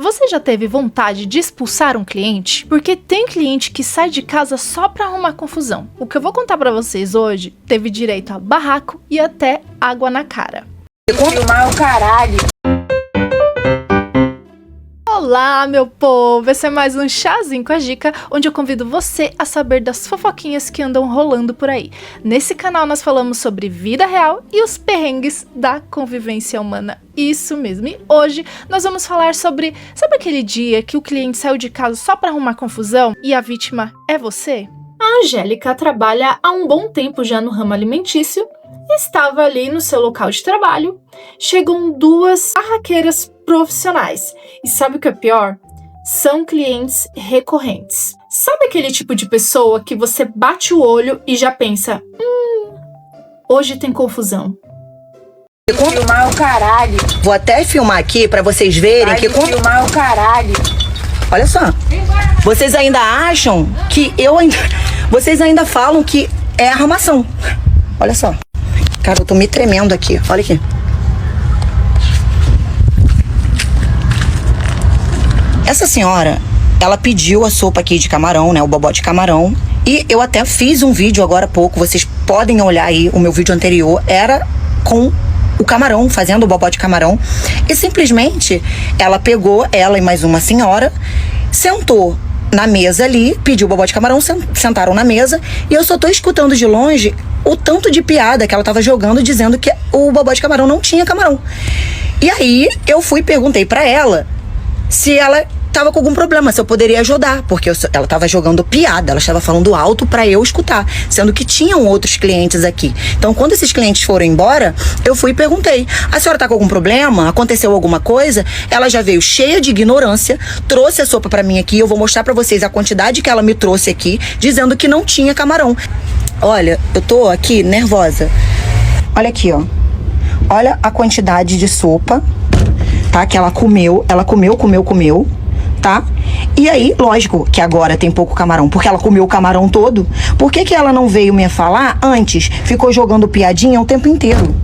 Você já teve vontade de expulsar um cliente? Porque tem cliente que sai de casa só pra arrumar confusão. O que eu vou contar pra vocês hoje teve direito a barraco e até água na cara. Filmar o caralho. Olá, meu povo! Esse é mais um Chazinho com a Dica, onde eu convido você a saber das fofoquinhas que andam rolando por aí. Nesse canal nós falamos sobre vida real e os perrengues da convivência humana. Isso mesmo. E hoje nós vamos falar sobre... Sabe aquele dia que o cliente saiu de casa só para arrumar confusão e a vítima é você? A Angélica trabalha há um bom tempo já no ramo alimentício e estava ali no seu local de trabalho. Chegam duas barraqueiras profissionais. E sabe o que é pior? São clientes recorrentes. Sabe aquele tipo de pessoa que você bate o olho e já pensa, hoje tem confusão. Filmar o caralho. Vou até filmar aqui pra vocês verem que... Filmar o caralho. Olha só. Vocês ainda acham que Vocês ainda falam que é arrumação. Olha só. Cara, eu tô me tremendo aqui. Olha aqui. Essa senhora, ela pediu a sopa aqui de camarão, né? O bobó de camarão. E eu até fiz um vídeo agora há pouco. Vocês podem olhar aí. O meu vídeo anterior era com o camarão, fazendo o bobó de camarão. E simplesmente, ela pegou, ela e mais uma senhora, sentou na mesa ali, pediu o bobó de camarão, sentaram na mesa. E eu só tô escutando de longe o tanto de piada que ela tava jogando, dizendo que o bobó de camarão não tinha camarão. E aí, eu perguntei pra ela se ela tava com algum problema, se eu poderia ajudar, porque ela tava jogando piada, ela estava falando alto pra eu escutar, sendo que tinham outros clientes aqui. Então, quando esses clientes foram embora, eu fui e perguntei, a senhora tá com algum problema? Aconteceu alguma coisa? Ela já veio cheia de ignorância, trouxe a sopa pra mim aqui, eu vou mostrar pra vocês a quantidade que ela me trouxe aqui, dizendo que não tinha camarão. Olha, eu tô aqui nervosa. Olha aqui, ó. Olha a quantidade de sopa, tá? Que ela comeu, tá? E aí, lógico que agora tem pouco camarão, porque ela comeu o camarão todo. Por que ela não veio me falar antes? Ficou jogando piadinha o tempo inteiro.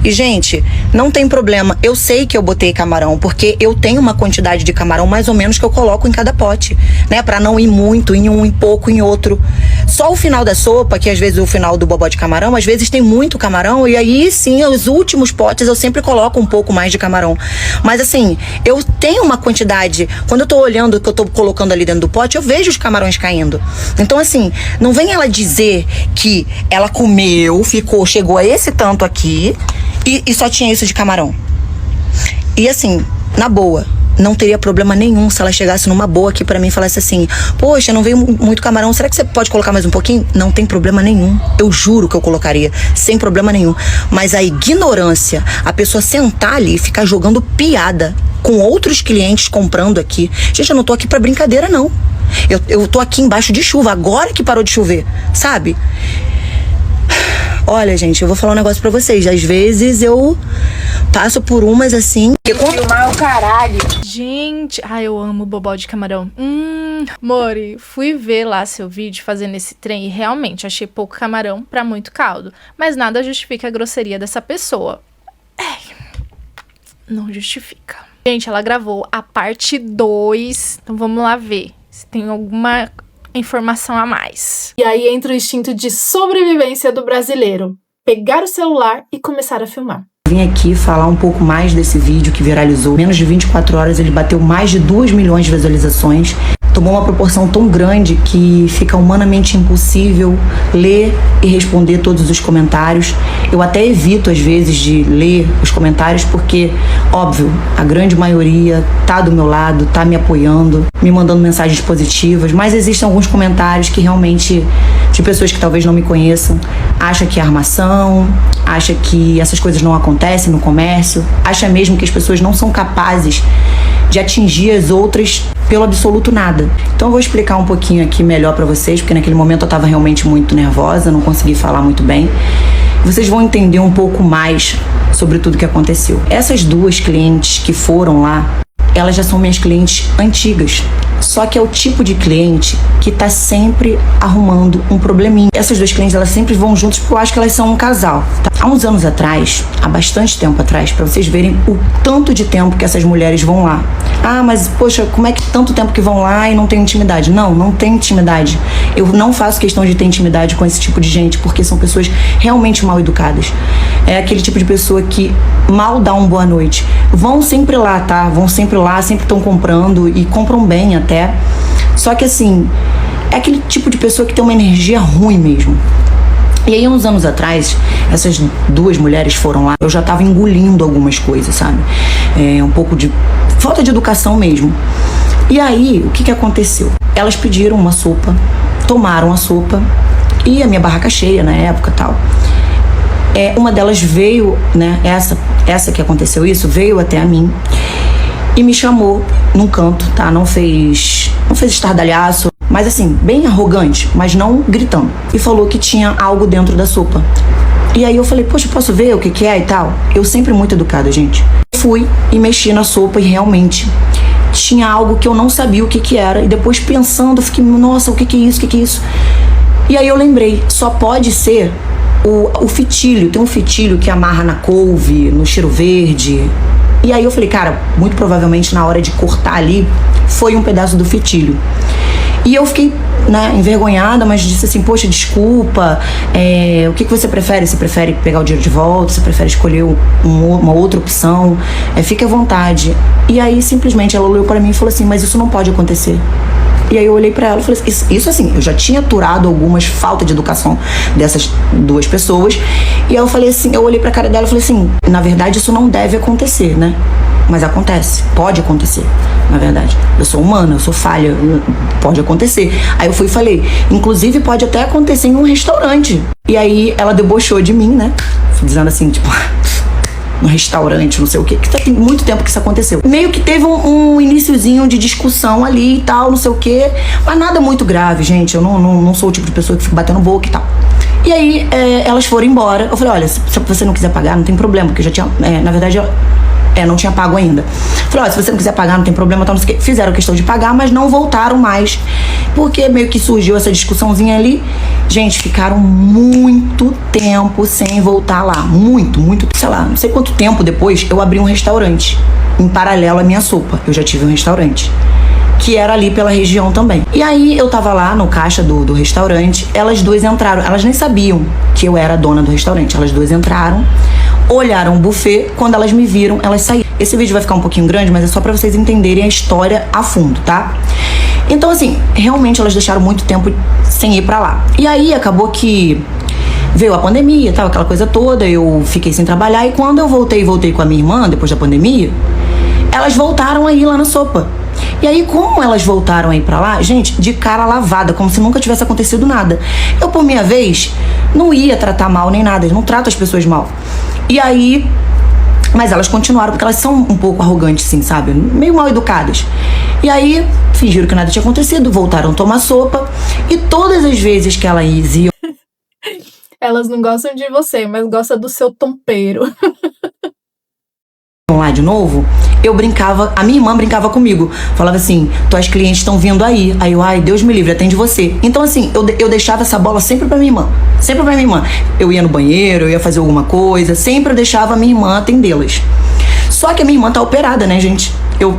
E, gente, não tem problema. Eu sei que eu botei camarão, porque eu tenho uma quantidade de camarão mais ou menos que eu coloco em cada pote, né? Pra não ir muito em um e pouco em outro. Só o final da sopa, que às vezes o final do bobó de camarão, às vezes tem muito camarão, e aí sim, os últimos potes eu sempre coloco um pouco mais de camarão. Mas assim, eu tenho uma quantidade, quando eu tô olhando o que eu tô colocando ali dentro do pote, eu vejo os camarões caindo. Então assim, não vem ela dizer que ela comeu, chegou a esse tanto aqui, e só tinha isso de camarão. E assim, na boa, não teria problema nenhum se ela chegasse numa boa aqui pra mim e falasse assim, poxa, não veio muito camarão, será que você pode colocar mais um pouquinho? Não tem problema nenhum, eu juro que eu colocaria, sem problema nenhum. Mas a ignorância, a pessoa sentar ali e ficar jogando piada com outros clientes comprando aqui. Gente, eu não tô aqui pra brincadeira, não. Eu tô aqui embaixo de chuva, agora que parou de chover, sabe? Olha, gente, eu vou falar um negócio pra vocês. Às vezes eu passo por umas assim... Filmar o caralho. Gente, eu amo bobó de camarão. Mori, fui ver lá seu vídeo fazendo esse trem e realmente achei pouco camarão pra muito caldo. Mas nada justifica a grosseria dessa pessoa. Não justifica. Gente, ela gravou a parte 2. Então vamos lá ver se tem alguma informação a mais. E aí entra o instinto de sobrevivência do brasileiro. Pegar o celular e começar a filmar. Vim aqui falar um pouco mais desse vídeo que viralizou. Menos de 24 horas ele bateu mais de 2 milhões de visualizações. Tomou uma proporção tão grande que fica humanamente impossível ler e responder todos os comentários. Eu até evito, às vezes, de ler os comentários porque, óbvio, a grande maioria tá do meu lado, tá me apoiando, me mandando mensagens positivas, mas existem alguns comentários que realmente, de pessoas que talvez não me conheçam, acha que é armação, acha que essas coisas não acontecem no comércio, acha mesmo que as pessoas não são capazes de atingir as outras pelo absoluto nada. Então eu vou explicar um pouquinho aqui melhor pra vocês, porque naquele momento eu tava realmente muito nervosa, não consegui falar muito bem. Vocês vão entender um pouco mais sobre tudo que aconteceu. Essas duas clientes que foram lá, elas já são minhas clientes antigas. Só que é o tipo de cliente que tá sempre arrumando um probleminha. Essas duas clientes, elas sempre vão juntas porque eu acho que elas são um casal. Tá? Há uns anos atrás, há bastante tempo atrás, pra vocês verem o tanto de tempo que essas mulheres vão lá. Ah, mas poxa, como é que tanto tempo que vão lá e não tem intimidade? Não, não tem intimidade. Eu não faço questão de ter intimidade com esse tipo de gente, porque são pessoas realmente mal educadas. É aquele tipo de pessoa que mal dá uma boa noite. Vão sempre lá, tá? Vão sempre lá, sempre estão comprando e compram bem até. Só que assim, é aquele tipo de pessoa que tem uma energia ruim mesmo. E aí, uns anos atrás, essas duas mulheres foram lá, eu já tava engolindo algumas coisas, sabe? Um pouco de falta de educação mesmo. E aí, o que aconteceu? Elas pediram uma sopa, tomaram a sopa, e a minha barraca cheia na época e tal. Uma delas veio, né, essa que aconteceu isso, veio até a mim e me chamou num canto, tá? Não fez estardalhaço, mas assim, bem arrogante, mas não gritando. E falou que tinha algo dentro da sopa. E aí eu falei, poxa, posso ver o que é e tal? Eu sempre muito educada, gente. Fui e mexi na sopa e realmente tinha algo que eu não sabia o que era. E depois pensando, eu fiquei, nossa, o que é isso, o que é isso? E aí eu lembrei, só pode ser o fitilho. Tem um fitilho que amarra na couve, no cheiro verde. E aí eu falei, cara, muito provavelmente na hora de cortar ali, foi um pedaço do fitilho. E eu fiquei, né, envergonhada, mas disse assim, poxa, desculpa, o que você prefere? Você prefere pegar o dinheiro de volta? Você prefere escolher uma outra opção? Fique à vontade. E aí, simplesmente, ela olhou para mim e falou assim, mas isso não pode acontecer. E aí eu olhei pra ela e falei, isso assim, eu já tinha aturado algumas faltas de educação dessas duas pessoas. E aí eu falei assim, eu olhei pra cara dela e falei assim, na verdade isso não deve acontecer, né? Mas acontece, pode acontecer, na verdade. Eu sou humana, eu sou falha, pode acontecer. Aí eu fui e falei, inclusive pode até acontecer em um restaurante. E aí ela debochou de mim, né? Dizendo assim, tipo, no restaurante, não sei o quê, que tem muito tempo que isso aconteceu. Meio que teve um iniciozinho de discussão ali e tal, não sei o quê, mas nada muito grave, gente. Eu não sou o tipo de pessoa que fica batendo boca e tal. E aí, elas foram embora. Eu falei, olha, se você não quiser pagar, não tem problema, porque eu já tinha, na verdade, não tinha pago ainda. Falei, olha, se você não quiser pagar, não tem problema, então não sei o quê. Fizeram questão de pagar, mas não voltaram mais, porque meio que surgiu essa discussãozinha ali. Gente, ficaram muito tempo sem voltar lá. Muito, sei lá, não sei quanto tempo depois, eu abri um restaurante em paralelo à minha sopa. Eu já tive um restaurante que era ali pela região também. E aí eu tava lá no caixa do restaurante, elas duas entraram, elas nem sabiam que eu era a dona do restaurante. Elas duas entraram, olharam o buffet, quando elas me viram, elas saíram. Esse vídeo vai ficar um pouquinho grande, mas é só pra vocês entenderem a história a fundo, tá? Então, assim, realmente elas deixaram muito tempo sem ir pra lá. E aí acabou que veio a pandemia e tal, aquela coisa toda, eu fiquei sem trabalhar. E quando eu voltei com a minha irmã, depois da pandemia, elas voltaram a ir lá na sopa. E aí, como elas voltaram a ir pra lá, gente, de cara lavada, como se nunca tivesse acontecido nada. Eu, por minha vez, não ia tratar mal nem nada, eu não trato as pessoas mal. E aí, mas elas continuaram, porque elas são um pouco arrogantes, sim, sabe? Meio mal educadas. E aí, fingiram que nada tinha acontecido, voltaram a tomar sopa. E todas as vezes que elas iam... Elas não gostam de você, mas gostam do seu tompeiro. lá de novo, eu brincava, a minha irmã brincava comigo, falava assim, tuas clientes estão vindo aí. Aí eu, ai, Deus me livre, atende você. Então assim, eu deixava essa bola sempre pra minha irmã, sempre pra minha irmã. Eu ia no banheiro, eu ia fazer alguma coisa, sempre eu deixava a minha irmã atendê-las. Só que a minha irmã tá operada, né, gente?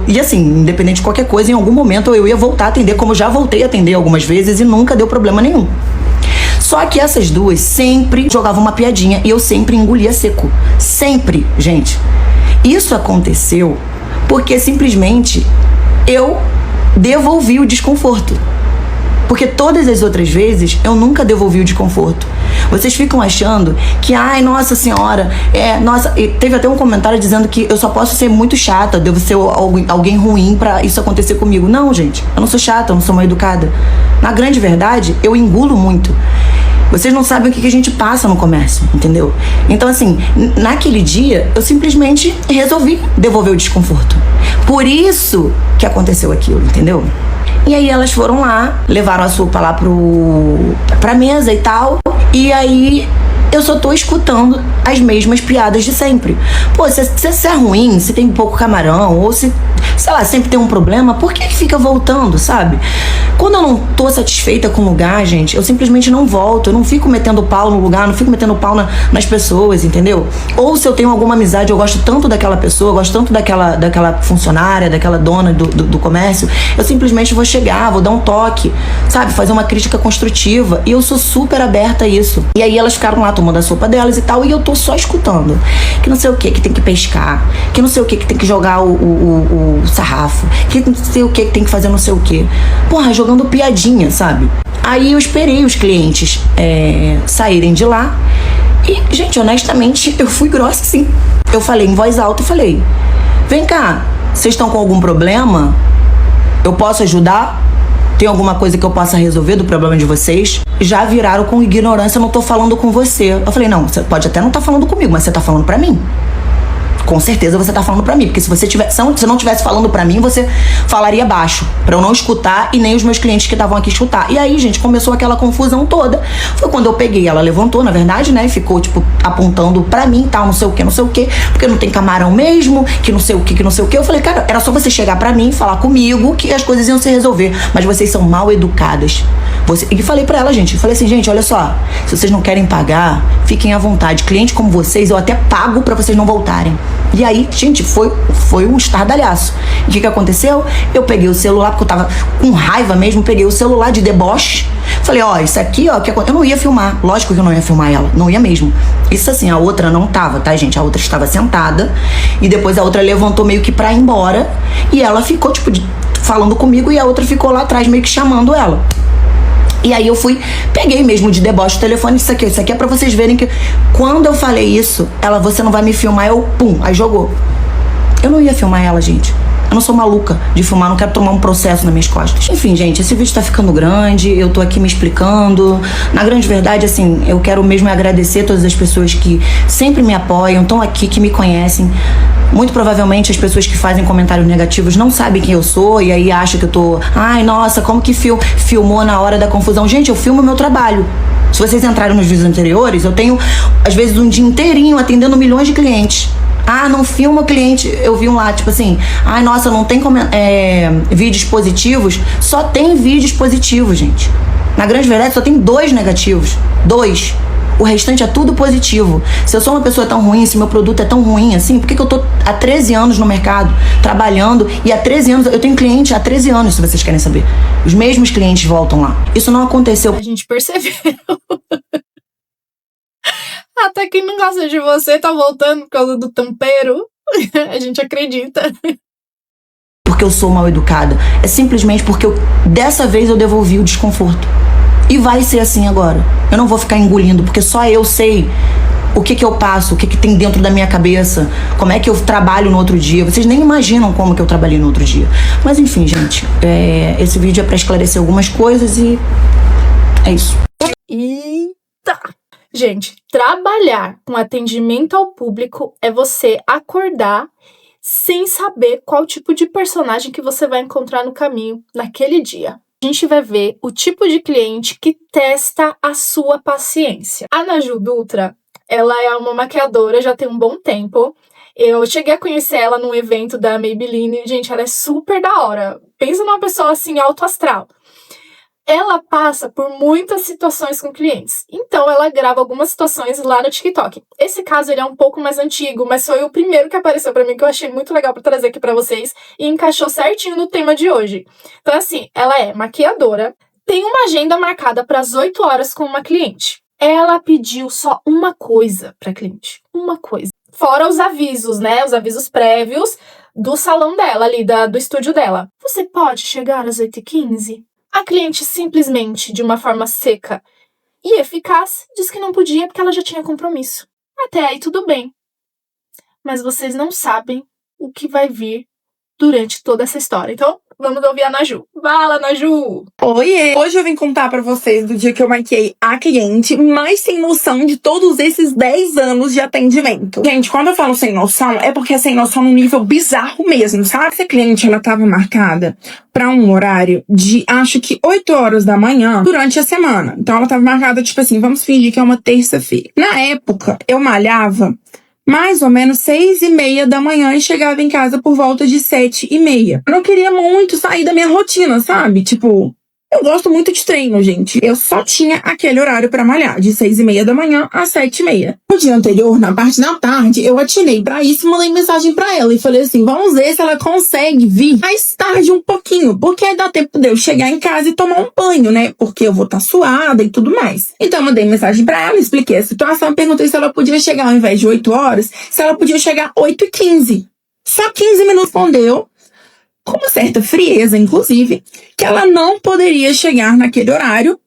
E assim, independente de qualquer coisa, em algum momento eu ia voltar a atender, como eu já voltei a atender algumas vezes e nunca deu problema nenhum. Só que essas duas sempre jogavam uma piadinha e eu sempre engolia seco. Sempre, gente. Isso aconteceu porque simplesmente eu devolvi o desconforto. Porque todas as outras vezes eu nunca devolvi o desconforto. Vocês ficam achando que, ai, nossa senhora, nossa, e teve até um comentário dizendo que eu só posso ser muito chata, devo ser alguém ruim pra isso acontecer comigo. Não, gente, eu não sou chata, eu não sou mal educada. Na grande verdade, eu engulo muito. Vocês não sabem o que a gente passa no comércio, entendeu? Então, assim, naquele dia, eu simplesmente resolvi devolver o desconforto. Por isso que aconteceu aquilo, entendeu? E aí elas foram lá, levaram a sopa lá pra mesa e tal. E aí eu só tô escutando as mesmas piadas de sempre. Pô, se é ruim, se tem pouco camarão, ou se sei lá, sempre tem um problema, por que fica voltando, sabe? Quando eu não tô satisfeita com o lugar, gente, eu simplesmente não volto. Eu não fico metendo pau no lugar, não fico metendo pau nas pessoas, entendeu? Ou se eu tenho alguma amizade, eu gosto tanto daquela pessoa, eu gosto tanto daquela funcionária, daquela dona do comércio, eu simplesmente vou chegar, vou dar um toque, sabe? Fazer uma crítica construtiva. E eu sou super aberta a isso. E aí elas ficaram lá tomando a sopa delas e tal, e eu tô só escutando. Que não sei o que tem que pescar, que não sei o que tem que jogar o sarrafo, que não sei o que tem que fazer não sei o que. Porra, jogando piadinha, sabe? Aí eu esperei os clientes saírem de lá e, gente, honestamente, eu fui grossa, sim. Eu falei em voz alta, falei, vem cá, vocês estão com algum problema? Eu posso ajudar? Tem alguma coisa que eu possa resolver do problema de vocês? Já viraram com ignorância, eu não tô falando com você. Eu falei, não, você pode até não tá falando comigo, mas você tá falando pra mim. Com certeza você tá falando pra mim, porque se você não tivesse falando pra mim, você falaria baixo, pra eu não escutar e nem os meus clientes que estavam aqui escutar. E aí, gente, começou aquela confusão toda. Foi quando eu peguei, ela levantou, na verdade, né, e ficou, tipo, apontando pra mim e tal, não sei o que, porque não tem camarão mesmo, que não sei o que. Eu falei, cara, era só você chegar pra mim, falar comigo, que as coisas iam se resolver. Mas vocês são mal educadas. E falei pra ela, gente, falei assim, gente, olha só, se vocês não querem pagar, fiquem à vontade. Cliente como vocês, eu até pago pra vocês não voltarem. E aí, gente, foi um estardalhaço. E o que aconteceu? Eu peguei o celular, porque eu tava com raiva mesmo, peguei o celular de deboche. Falei, ó, isso aqui, ó, eu não ia filmar. Lógico que eu não ia filmar ela, não ia mesmo. Isso assim, a outra não tava, tá, gente? A outra estava sentada e depois a outra levantou meio que pra ir embora e ela ficou, tipo, falando comigo e a outra ficou lá atrás meio que chamando ela. E aí eu peguei mesmo de deboche o telefone, isso aqui é pra vocês verem que quando eu falei isso, ela, você não vai me filmar, eu, pum, aí jogou. Eu não ia filmar ela, gente. Eu não sou maluca de filmar, não quero tomar um processo nas minhas costas. Enfim, gente, esse vídeo tá ficando grande, eu tô aqui me explicando. Na grande verdade, assim, eu quero mesmo agradecer todas as pessoas que sempre me apoiam, estão aqui, que me conhecem. Muito provavelmente as pessoas que fazem comentários negativos não sabem quem eu sou e aí acham que eu tô... Ai, nossa, como que filmou na hora da confusão? Gente, eu filmo o meu trabalho. Se vocês entrarem nos vídeos anteriores, eu tenho, às vezes, um dia inteirinho atendendo milhões de clientes. Ah, não filma o cliente. Eu vi um lá, tipo assim, ai, nossa, não tem vídeos positivos. Só tem vídeos positivos, gente. Na grande verdade, só tem 2 negativos. 2. O restante é tudo positivo. Se eu sou uma pessoa tão ruim, se meu produto é tão ruim assim, por que eu tô há 13 anos no mercado, trabalhando, e há 13 anos, eu tenho cliente há 13 anos, se vocês querem saber. Os mesmos clientes voltam lá. Isso não aconteceu. A gente percebeu. Até quem não gosta de você tá voltando por causa do tempero. A gente acredita. Porque eu sou mal educada. É simplesmente porque dessa vez eu devolvi o desconforto. E vai ser assim agora. Eu não vou ficar engolindo, porque só eu sei o que eu passo, o que tem dentro da minha cabeça, como é que eu trabalho no outro dia. Vocês nem imaginam como que eu trabalhei no outro dia. Mas enfim, gente, esse vídeo é pra esclarecer algumas coisas e é isso. Eita! Gente, trabalhar com atendimento ao público é você acordar sem saber qual tipo de personagem que você vai encontrar no caminho naquele dia. A gente vai ver o tipo de cliente que testa a sua paciência. A Naju Dutra, ela é uma maquiadora, já tem um bom tempo. Eu cheguei a conhecer ela num evento da Maybelline. Gente, ela é super da hora. Pensa numa pessoa assim, alto astral. Ela passa por muitas situações com clientes. Então, ela grava algumas situações lá no TikTok. Esse caso, ele é um pouco mais antigo, mas foi o primeiro que apareceu pra mim, que eu achei muito legal pra trazer aqui pra vocês, e encaixou certinho no tema de hoje. Então, assim, ela é maquiadora, tem uma agenda marcada para as 8 horas com uma cliente. Ela pediu só uma coisa pra cliente. Uma coisa. Fora os avisos, né? Os avisos prévios do salão dela ali, do estúdio dela. Você pode chegar às 8h15? A cliente simplesmente, de uma forma seca e eficaz, disse que não podia porque ela já tinha compromisso. Até aí tudo bem. Mas vocês não sabem o que vai vir durante toda essa história. Então, vamos ouvir a Naju. Fala, Naju! Oiê! Hoje eu vim contar pra vocês do dia que eu marquei a cliente, mas sem noção de todos esses 10 anos de atendimento. Gente, quando eu falo sem noção, é porque é sem noção num nível bizarro mesmo, sabe? Essa cliente, ela tava marcada pra um horário de, acho que 8 horas da manhã, durante a semana. Então ela tava marcada, tipo assim, vamos fingir que é uma terça-feira. Na época, eu malhava mais ou menos 6h30 da manhã e chegava em casa por volta de 7h30. Eu não queria muito sair da minha rotina, sabe? Tipo, eu gosto muito de treino, gente. Eu só tinha aquele horário pra malhar, de 6h30 da manhã às 7h30. No dia anterior, na parte da tarde, eu atinei pra isso e mandei mensagem pra ela. E falei assim, vamos ver se ela consegue vir mais tarde um pouquinho. Porque aí dá tempo de eu chegar em casa e tomar um banho, né? Porque eu vou estar suada e tudo mais. Então eu mandei mensagem pra ela, expliquei a situação. Perguntei se ela podia chegar ao invés de 8 horas, se ela podia chegar 8h15. Só 15 minutos respondeu, com uma certa frieza, inclusive, que ela não poderia chegar naquele horário,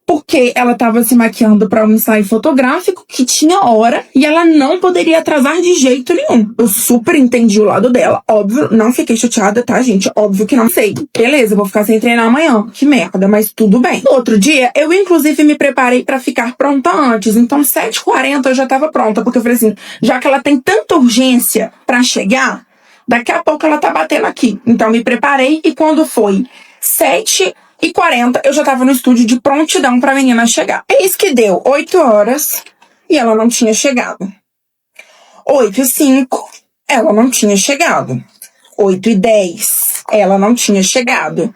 porque ela estava se maquiando para um ensaio fotográfico que tinha hora e ela não poderia atrasar de jeito nenhum. Eu super entendi o lado dela. Óbvio, não fiquei chateada, tá, gente? Óbvio que não sei. Beleza, vou ficar sem treinar amanhã. Que merda, mas tudo bem. No outro dia, eu inclusive me preparei para ficar pronta antes. Então, 7h40 eu já estava pronta, porque eu falei assim, já que ela tem tanta urgência para chegar, daqui a pouco ela tá batendo aqui. Então me preparei e quando foi 7h40, eu já tava no estúdio de prontidão pra menina chegar. Eis que deu 8 horas e ela não tinha chegado. 8h05, ela não tinha chegado. 8h10, ela não tinha chegado.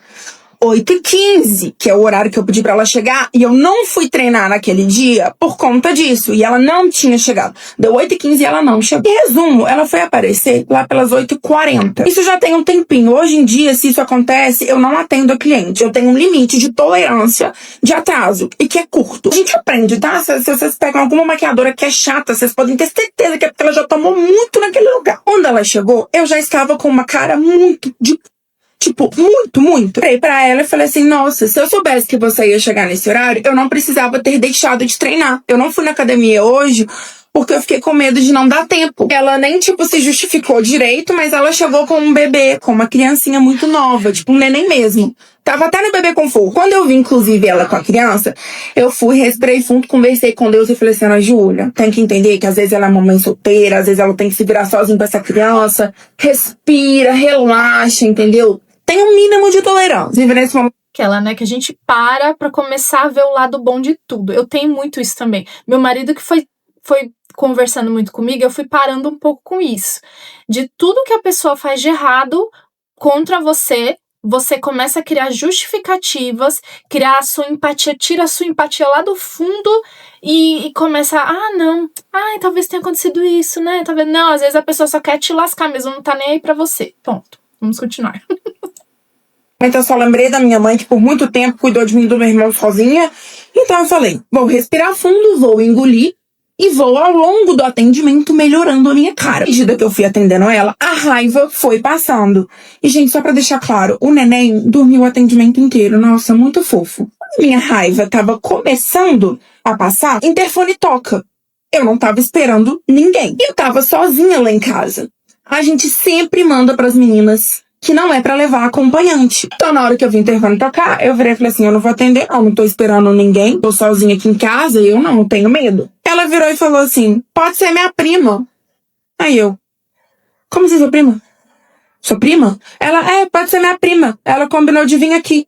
8h15, que é o horário que eu pedi pra ela chegar, e eu não fui treinar naquele dia por conta disso, e ela não tinha chegado. Deu 8h15 e ela não chegou. Em resumo, ela foi aparecer lá pelas 8h40. Isso já tem um tempinho. Hoje em dia, se isso acontece, eu não atendo a cliente. Eu tenho um limite de tolerância de atraso, e que é curto. A gente aprende, tá? Se vocês pegam alguma maquiadora que é chata, vocês podem ter certeza que é porque ela já tomou muito naquele lugar. Quando ela chegou, eu já estava com uma cara muito de... Tipo, muito. Falei pra ela e falei assim, nossa, se eu soubesse que você ia chegar nesse horário, eu não precisava ter deixado de treinar. Eu não fui na academia hoje porque eu fiquei com medo de não dar tempo. Ela nem, tipo, se justificou direito, mas ela chegou com um bebê, com uma criancinha muito nova, tipo um neném mesmo. Tava até no bebê conforto. Quando eu vi, inclusive, ela com a criança, eu fui, respirei fundo, conversei com Deus e falei assim, Ana Júlia, tem que entender que às vezes ela é mamãe solteira, às vezes ela tem que se virar sozinha com essa criança. Respira, relaxa, entendeu? Tem um mínimo de tolerância nesse momento. Aquela, né, que a gente pra começar a ver o lado bom de tudo. Eu tenho muito isso também. Meu marido que foi conversando muito comigo, eu fui parando um pouco com isso. De tudo que a pessoa faz de errado contra você, você começa a criar justificativas, criar a sua empatia, tira a sua empatia lá do fundo e começa, não, talvez tenha acontecido isso, né? Talvez não, às vezes a pessoa só quer te lascar mesmo, não tá nem aí pra você. Ponto. Vamos continuar. Então eu só lembrei da minha mãe que por muito tempo cuidou de mim e do meu irmão sozinha. Então eu falei, vou respirar fundo, vou engolir e vou ao longo do atendimento melhorando a minha cara. À medida que eu fui atendendo ela, a raiva foi passando. E gente, só pra deixar claro, o neném dormiu o atendimento inteiro. Nossa, muito fofo. A minha raiva tava começando a passar, interfone toca. Eu não tava esperando ninguém. Eu tava sozinha lá em casa. A gente sempre manda pras meninas que não é pra levar acompanhante. Então, na hora que eu vi o interfone tocar, eu virei e falei assim, eu não vou atender não tô esperando ninguém, tô sozinha aqui em casa e eu não tenho medo. Ela virou e falou assim, pode ser minha prima. Aí eu, como assim sua prima? Sua prima? Ela, pode ser minha prima. Ela combinou de vir aqui,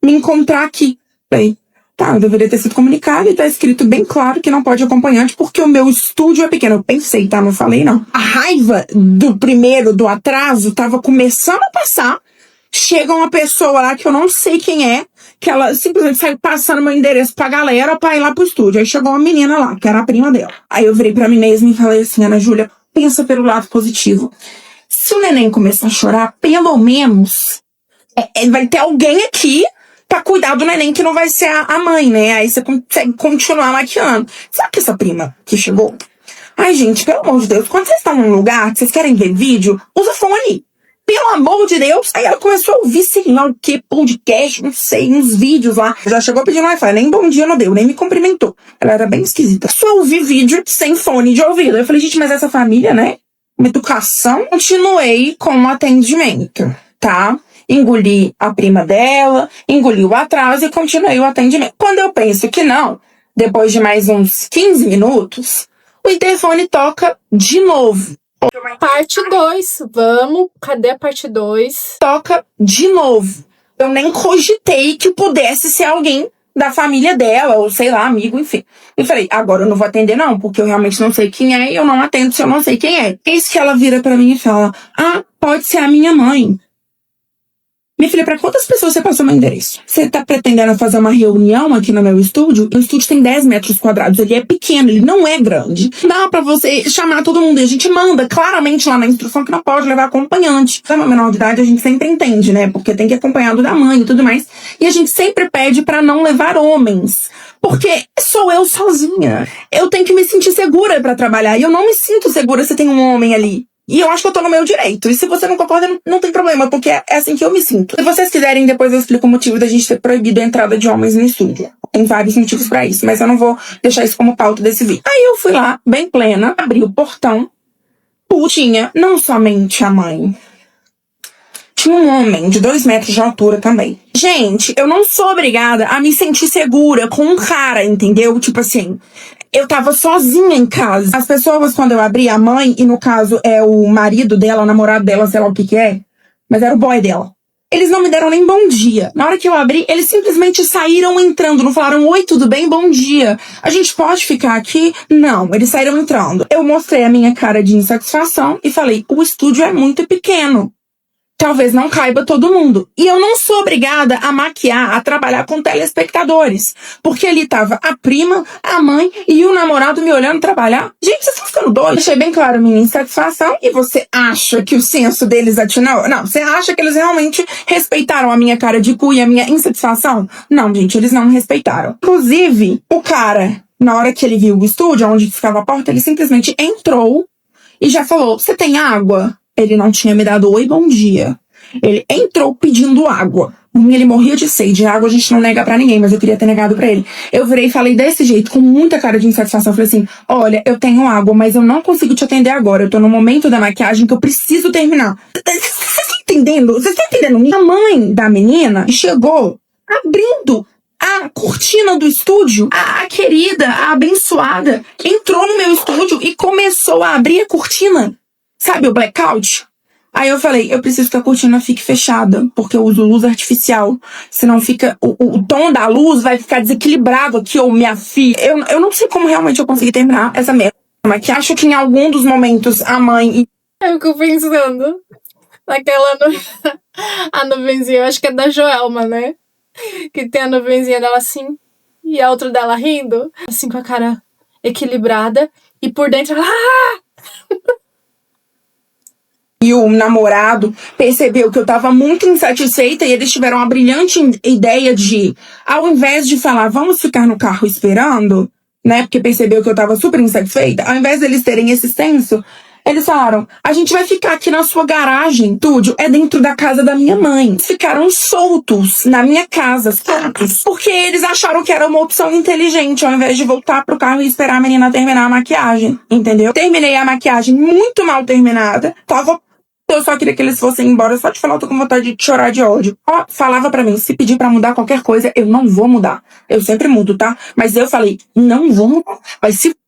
me encontrar aqui. Falei, tá, eu deveria ter sido comunicado e tá escrito bem claro que não pode acompanhante porque o meu estúdio é pequeno. Eu pensei, tá? Não falei, não. A raiva do atraso tava começando a passar. Chega uma pessoa lá que eu não sei quem é, que ela simplesmente sai passando meu endereço pra galera pra ir lá pro estúdio. Aí chegou uma menina lá, que era a prima dela. Aí eu virei pra mim mesma e falei assim, Ana Júlia, pensa pelo lado positivo. Se o neném começar a chorar, pelo menos vai ter alguém aqui pra cuidar do neném que não vai ser a mãe, né? Aí você consegue continuar maquiando. Sabe que essa prima que chegou? Ai, gente, pelo amor de Deus, quando vocês estão num lugar que vocês querem ver vídeo, usa fone. Pelo amor de Deus. Aí ela começou a ouvir, sei lá o que, podcast, não sei, uns vídeos lá. Já chegou pedindo Wi-Fi, nem bom dia não deu, nem me cumprimentou. Ela era bem esquisita. Só ouvi vídeo sem fone de ouvido. Eu falei, gente, mas essa família, né? Uma educação. Continuei com o atendimento, tá? Engoli a prima dela, engoli o atraso e continuei o atendimento. Quando eu penso que não, depois de mais uns 15 minutos, o interfone toca de novo. Parte 2, vamos, cadê a parte 2? Toca de novo. Eu nem cogitei que pudesse ser alguém da família dela, ou sei lá, amigo, enfim. Eu falei, agora eu não vou atender não, porque eu realmente não sei quem é e eu não atendo se eu não sei quem é. Eis que ela vira pra mim e fala, pode ser a minha mãe. Minha filha, pra quantas pessoas você passou meu endereço? Você tá pretendendo fazer uma reunião aqui no meu estúdio? O estúdio tem 10 metros quadrados, ele é pequeno, ele não é grande. Dá pra você chamar todo mundo, e a gente manda claramente lá na instrução que não pode levar acompanhante. Se é uma menor de idade, a gente sempre entende, né? Porque tem que ir acompanhado da mãe e tudo mais. E a gente sempre pede pra não levar homens. Porque sou eu sozinha. Eu tenho que me sentir segura pra trabalhar. E eu não me sinto segura se tem um homem ali. E eu acho que eu tô no meu direito. E se você não concorda, não tem problema, porque é assim que eu me sinto. Se vocês quiserem, depois eu explico o motivo da gente ter proibido a entrada de homens no estúdio. Tem vários motivos pra isso, mas eu não vou deixar isso como pauta desse vídeo. Aí eu fui lá, bem plena, abri o portão. Tinha não somente a mãe. Tinha um homem de 2 metros de altura também. Gente, eu não sou obrigada a me sentir segura com um cara, entendeu? Tipo assim, eu tava sozinha em casa. As pessoas, quando eu abri, a mãe, e no caso é o marido dela, o namorado dela, sei lá o que é, mas era o boy dela. Eles não me deram nem bom dia. Na hora que eu abri, eles simplesmente saíram entrando. Não falaram, oi, tudo bem? Bom dia. A gente pode ficar aqui? Não, eles saíram entrando. Eu mostrei a minha cara de insatisfação e falei, o estúdio é muito pequeno. Talvez não caiba todo mundo. E eu não sou obrigada a maquiar, a trabalhar com telespectadores. Porque ali tava a prima, a mãe e o namorado me olhando trabalhar. Gente, vocês estão ficando doidos. Deixei bem claro minha insatisfação. E você acha que o senso deles atinou? Não, você acha que eles realmente respeitaram a minha cara de cu e a minha insatisfação? Não, gente, eles não me respeitaram. Inclusive, o cara, na hora que ele viu o estúdio, onde ficava a porta, ele simplesmente entrou e já falou, você tem água? Ele não tinha me dado oi, bom dia. Ele entrou pedindo água. Ele morria de sede. Água a gente não nega pra ninguém, mas eu queria ter negado pra ele. Eu virei e falei desse jeito, com muita cara de insatisfação. Eu falei assim, olha, eu tenho água, mas eu não consigo te atender agora. Eu tô no momento da maquiagem que eu preciso terminar. Vocês estão entendendo? Vocês estão entendendo? A mãe da menina chegou abrindo a cortina do estúdio. A querida, a abençoada, entrou no meu estúdio e começou a abrir a cortina. Sabe o blackout? Aí eu falei, eu preciso que a cortina fique fechada, porque eu uso luz artificial. Senão fica, o tom da luz vai ficar desequilibrado aqui, ou minha filha. Eu não sei como realmente eu consegui terminar essa merda. Mas que acho que em algum dos momentos a mãe... Eu fico pensando naquela a nuvenzinha, eu acho que é da Joelma, né? Que tem a nuvenzinha dela assim, e a outra dela rindo, assim com a cara equilibrada, e por dentro ela... E o namorado percebeu que eu tava muito insatisfeita e eles tiveram uma brilhante ideia de, ao invés de falar, vamos ficar no carro esperando, né, porque percebeu que eu tava super insatisfeita, ao invés deles terem esse senso, eles falaram, a gente vai ficar aqui na sua garagem, estúdio é dentro da casa da minha mãe. Ficaram soltos na minha casa, soltos, porque eles acharam que era uma opção inteligente, ao invés de voltar pro carro e esperar a menina terminar a maquiagem, entendeu? Terminei a maquiagem muito mal terminada, eu só queria que eles fossem embora, só de falar, eu tô com vontade de chorar de ódio. Falava pra mim, se pedir pra mudar qualquer coisa, eu não vou mudar. Eu sempre mudo, tá? Mas eu falei, não vou mudar.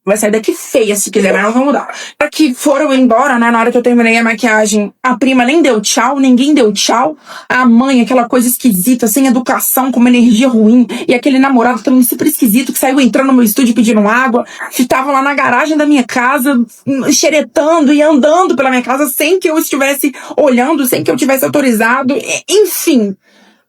Vai sair daqui feia se quiser, mas não vou mudar. Pra que foram embora, né? Na hora que eu terminei a maquiagem, a prima nem deu tchau, ninguém deu tchau. A mãe, aquela coisa esquisita, sem educação, com uma energia ruim. E aquele namorado também super esquisito, que saiu entrando no meu estúdio pedindo água. Estavam lá na garagem da minha casa, xeretando e andando pela minha casa sem que eu estivesse olhando, sem que eu tivesse autorizado. Enfim.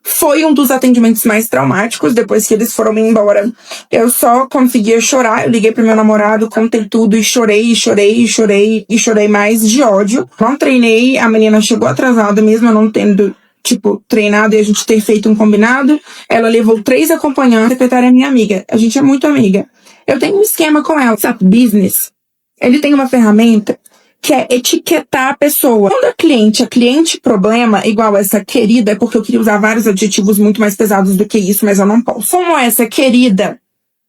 Foi um dos atendimentos mais traumáticos. Depois que eles foram embora, eu só conseguia chorar. Eu liguei pro meu namorado, contei tudo e chorei, chorei, chorei e chorei mais de ódio. Não treinei, a menina chegou atrasada mesmo, eu não tendo, treinado e a gente ter feito um combinado. Ela levou 3 acompanhantes, a secretária é minha amiga. A gente é muito amiga. Eu tenho um esquema com ela, SAP Business. Ele tem uma ferramenta que é etiquetar a pessoa. Quando a cliente problema, igual essa querida, é porque eu queria usar vários adjetivos muito mais pesados do que isso, mas eu não posso. Como essa querida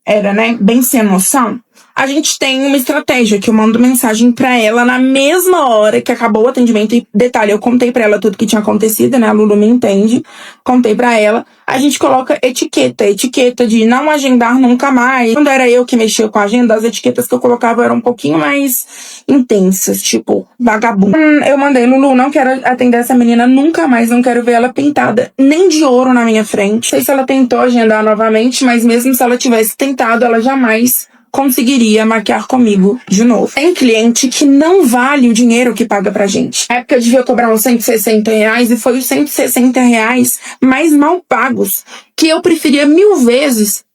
era, né, bem sem noção, a gente tem uma estratégia que eu mando mensagem pra ela na mesma hora que acabou o atendimento. E detalhe, eu contei pra ela tudo que tinha acontecido, né? A Lulu me entende. Contei pra ela. A gente coloca etiqueta de não agendar nunca mais. Quando era eu que mexia com a agenda, as etiquetas que eu colocava eram um pouquinho mais intensas, tipo, vagabundo. Eu mandei, Lulu, não quero atender essa menina nunca mais, não quero ver ela pintada nem de ouro na minha frente. Não sei se ela tentou agendar novamente, mas mesmo se ela tivesse tentado, ela jamais conseguiria maquiar comigo de novo. Tem cliente que não vale o dinheiro que paga pra gente. Na época eu devia cobrar uns R$160 e foi os R$160 mais mal pagos, que eu preferia 1000 vezes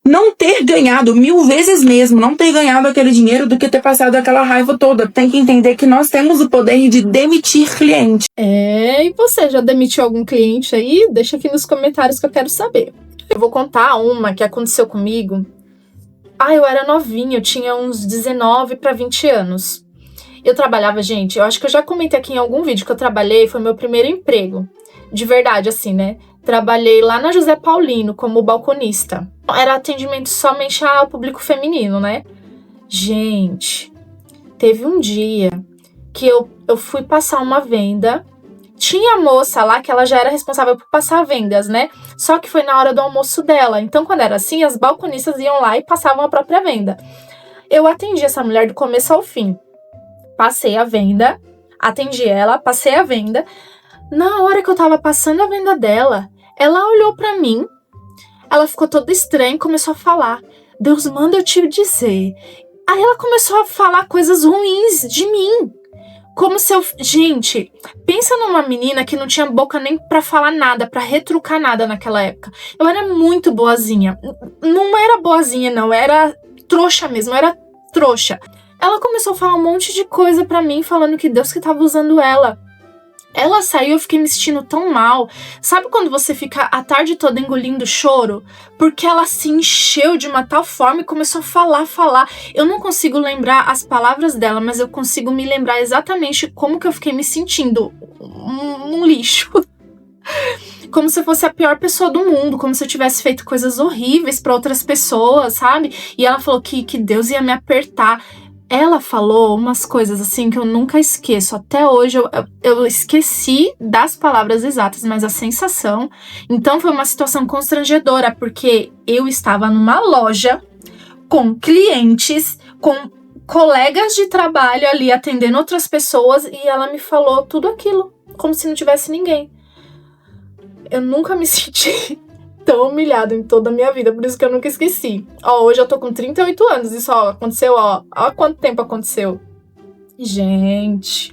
não ter ganhado, 1000 vezes mesmo, não ter ganhado aquele dinheiro do que ter passado aquela raiva toda. Tem que entender que nós temos o poder de demitir cliente. E você já demitiu algum cliente aí? Deixa aqui nos comentários que eu quero saber. Eu vou contar uma que aconteceu comigo. Eu era novinha, eu tinha uns 19 para 20 anos. Eu trabalhava, gente, eu acho que eu já comentei aqui em algum vídeo que eu trabalhei, foi meu primeiro emprego. De verdade, assim, né? Trabalhei lá na José Paulino como balconista. Era atendimento somente ao público feminino, né? Gente, teve um dia que eu fui passar uma venda. Tinha a moça lá que ela já era responsável por passar vendas, né? Só que foi na hora do almoço dela. Então, quando era assim, as balconistas iam lá e passavam a própria venda. Eu atendi essa mulher do começo ao fim. Passei a venda, atendi ela, passei a venda. Na hora que eu tava passando a venda dela, ela olhou pra mim, ela ficou toda estranha e começou a falar: Deus manda eu te dizer. Aí ela começou a falar coisas ruins de mim. Como se eu... Gente, pensa numa menina que não tinha boca nem pra falar nada, pra retrucar nada naquela época. Eu era muito boazinha. Não era boazinha, não. Era trouxa mesmo, era trouxa. Ela começou a falar um monte de coisa pra mim, falando que Deus que tava usando ela. Ela saiu, eu fiquei me sentindo tão mal. Sabe quando você fica a tarde toda engolindo choro? Porque ela se encheu de uma tal forma e começou a falar. Eu não consigo lembrar as palavras dela, mas eu consigo me lembrar exatamente como que eu fiquei me sentindo. Um lixo. Como se eu fosse a pior pessoa do mundo, como se eu tivesse feito coisas horríveis pra outras pessoas, sabe? E ela falou que Deus ia me apertar. Ela falou umas coisas assim que eu nunca esqueço. Até hoje eu esqueci das palavras exatas, mas a sensação... Então foi uma situação constrangedora, porque eu estava numa loja com clientes, com colegas de trabalho ali atendendo outras pessoas e ela me falou tudo aquilo, como se não tivesse ninguém. Eu nunca me senti tão humilhada em toda a minha vida, por isso que eu nunca esqueci. Hoje eu tô com 38 anos, isso aconteceu, há quanto tempo aconteceu? Gente,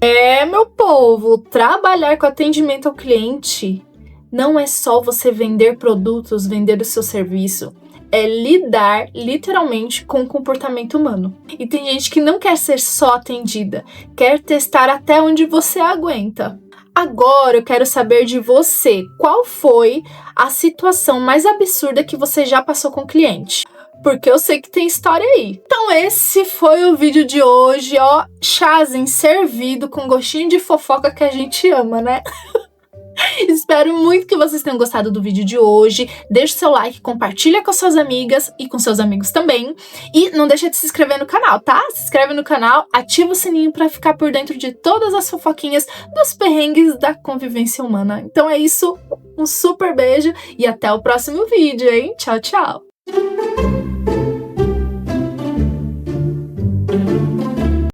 meu povo, trabalhar com atendimento ao cliente não é só você vender produtos, vender o seu serviço, é lidar literalmente com o comportamento humano. E tem gente que não quer ser só atendida, quer testar até onde você aguenta. Agora eu quero saber de você, qual foi a situação mais absurda que você já passou com o cliente? Porque eu sei que tem história aí. Então esse foi o vídeo de hoje, chazinho servido com gostinho de fofoca que a gente ama, né? Espero muito que vocês tenham gostado do vídeo de hoje. Deixe seu like, compartilha com suas amigas e com seus amigos também. E não deixa de se inscrever no canal, tá? Se inscreve no canal, ativa o sininho pra ficar por dentro de todas as fofoquinhas dos perrengues da convivência humana. Então é isso, um super beijo e até o próximo vídeo, hein? Tchau, tchau!